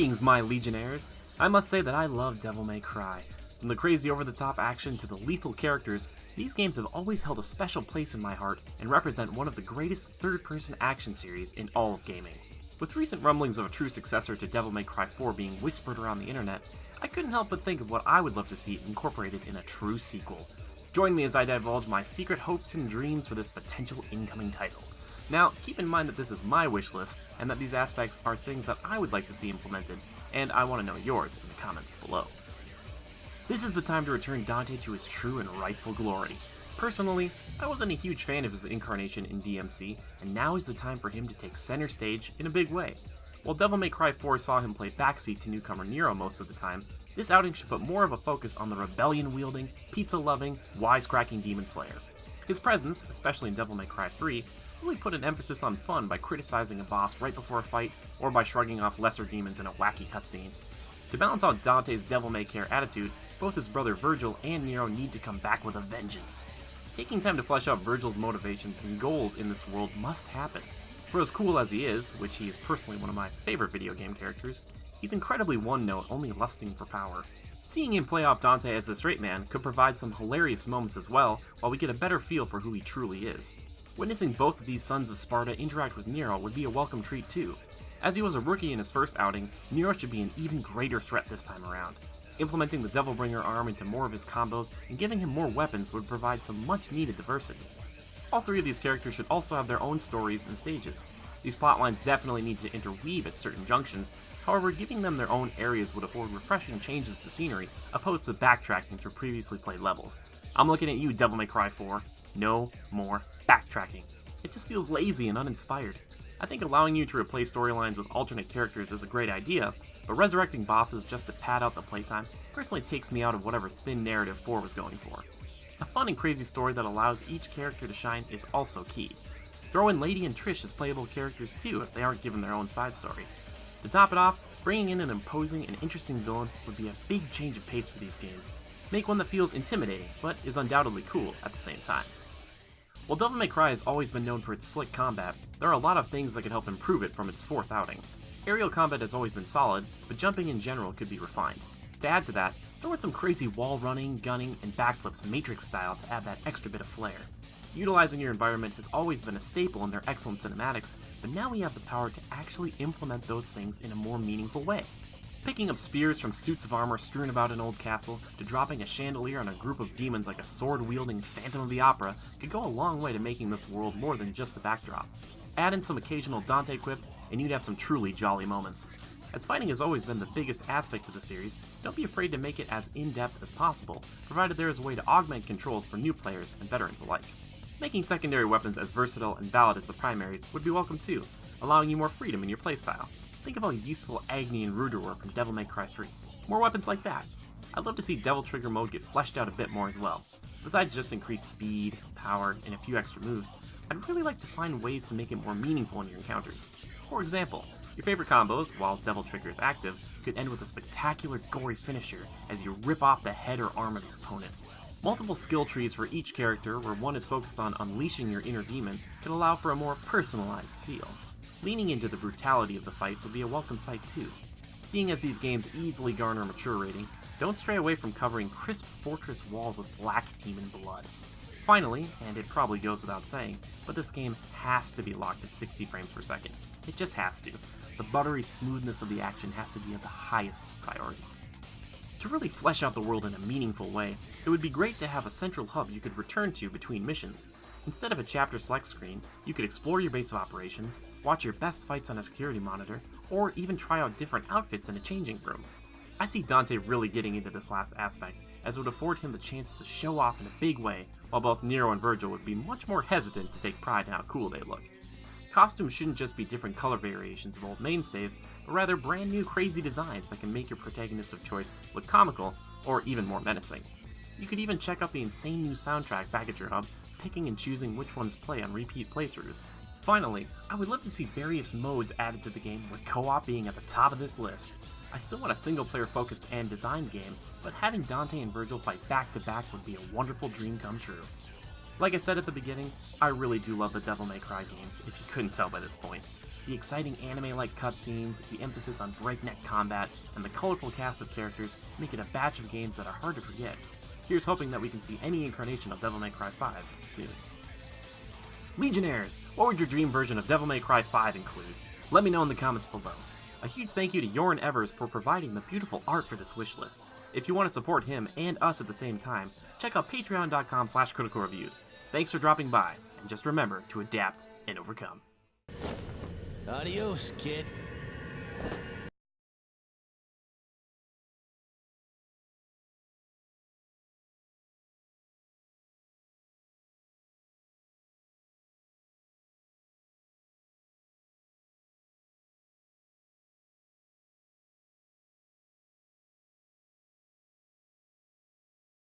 Greetings, my Legionnaires! I must say that I love Devil May Cry. From the crazy over-the-top action to the lethal characters, these games have always held a special place in my heart and represent one of the greatest third-person action series in all of gaming. With recent rumblings of a true successor to Devil May Cry 4 being whispered around the internet, I couldn't help but think of what I would love to see incorporated in a true sequel. Join me as I divulge my secret hopes and dreams for this potential incoming title. Now, keep in mind that this is my wish list, and that these aspects are things that I would like to see implemented, and I want to know yours in the comments below. This is the time to return Dante to his true and rightful glory. Personally, I wasn't a huge fan of his incarnation in DMC, and now is the time for him to take center stage in a big way. While Devil May Cry 4 saw him play backseat to newcomer Nero most of the time, this outing should put more of a focus on the rebellion-wielding, pizza-loving, wisecracking Demon Slayer. His presence, especially in Devil May Cry 3, really put an emphasis on fun by criticizing a boss right before a fight, or by shrugging off lesser demons in a wacky cutscene. To balance out Dante's Devil May Care attitude, both his brother Virgil and Nero need to come back with a vengeance. Taking time to flesh out Virgil's motivations and goals in this world must happen. For as cool as he is, which he is personally one of my favorite video game characters, he's incredibly one-note, only lusting for power. Seeing him play off Dante as the straight man could provide some hilarious moments as well, while we get a better feel for who he truly is. Witnessing both of these sons of Sparta interact with Nero would be a welcome treat too. As he was a rookie in his first outing, Nero should be an even greater threat this time around. Implementing the Devilbringer arm into more of his combos and giving him more weapons would provide some much needed diversity. All three of these characters should also have their own stories and stages. These plotlines definitely need to interweave at certain junctions, however giving them their own areas would afford refreshing changes to scenery, opposed to backtracking through previously played levels. I'm looking at you, Devil May Cry 4. No more backtracking. It just feels lazy and uninspired. I think allowing you to replace storylines with alternate characters is a great idea, but resurrecting bosses just to pad out the playtime personally takes me out of whatever thin narrative 4 was going for. A fun and crazy story that allows each character to shine is also key. Throw in Lady and Trish as playable characters too if they aren't given their own side story. To top it off, bringing in an imposing and interesting villain would be a big change of pace for these games. Make one that feels intimidating, but is undoubtedly cool at the same time. While Devil May Cry has always been known for its slick combat, there are a lot of things that could help improve it from its fourth outing. Aerial combat has always been solid, but jumping in general could be refined. To add to that, throw in some crazy wall running, gunning, and backflips Matrix style to add that extra bit of flair. Utilizing your environment has always been a staple in their excellent cinematics, but now we have the power to actually implement those things in a more meaningful way. Picking up spears from suits of armor strewn about an old castle, to dropping a chandelier on a group of demons like a sword-wielding Phantom of the Opera could go a long way to making this world more than just a backdrop. Add in some occasional Dante quips, and you'd have some truly jolly moments. As fighting has always been the biggest aspect of the series, don't be afraid to make it as in-depth as possible, provided there is a way to augment controls for new players and veterans alike. Making secondary weapons as versatile and valid as the primaries would be welcome too, allowing you more freedom in your playstyle. Think of how useful Agni and Ruder were from Devil May Cry 3. More weapons like that. I'd love to see Devil Trigger mode get fleshed out a bit more as well. Besides just increased speed, power, and a few extra moves, I'd really like to find ways to make it more meaningful in your encounters. For example, your favorite combos, while Devil Trigger is active, could end with a spectacular gory finisher as you rip off the head or arm of your opponent. Multiple skill trees for each character, where one is focused on unleashing your inner demon, could allow for a more personalized feel. Leaning into the brutality of the fights would be a welcome sight too. Seeing as these games easily garner a mature rating, don't stray away from covering crisp fortress walls with black demon blood. Finally, and it probably goes without saying, but this game has to be locked at 60 frames per second. It just has to. The buttery smoothness of the action has to be at the highest priority. To really flesh out the world in a meaningful way, it would be great to have a central hub you could return to between missions. Instead of a chapter select screen, you could explore your base of operations, watch your best fights on a security monitor, or even try out different outfits in a changing room. I see Dante really getting into this last aspect, as it would afford him the chance to show off in a big way, while both Nero and Virgil would be much more hesitant to take pride in how cool they look. Costumes shouldn't just be different color variations of old mainstays, but rather brand new crazy designs that can make your protagonist of choice look comical, or even more menacing. You could even check out the insane new soundtrack back at your hub, picking and choosing which ones play on repeat playthroughs. Finally, I would love to see various modes added to the game, with co-op being at the top of this list. I still want a single-player focused and designed game, but having Dante and Virgil fight back-to-back would be a wonderful dream come true. Like I said at the beginning, I really do love the Devil May Cry games, if you couldn't tell by this point. The exciting anime-like cutscenes, the emphasis on breakneck combat, and the colorful cast of characters make it a batch of games that are hard to forget. Here's hoping that we can see any incarnation of Devil May Cry 5 soon. Legionnaires, what would your dream version of Devil May Cry 5 include? Let me know in the comments below. A huge thank you to Yorin Evers for providing the beautiful art for this wish list. If you want to support him and us at the same time, check out patreon.com/criticalreviews. Thanks for dropping by, and just remember to adapt and overcome. Adios, kid.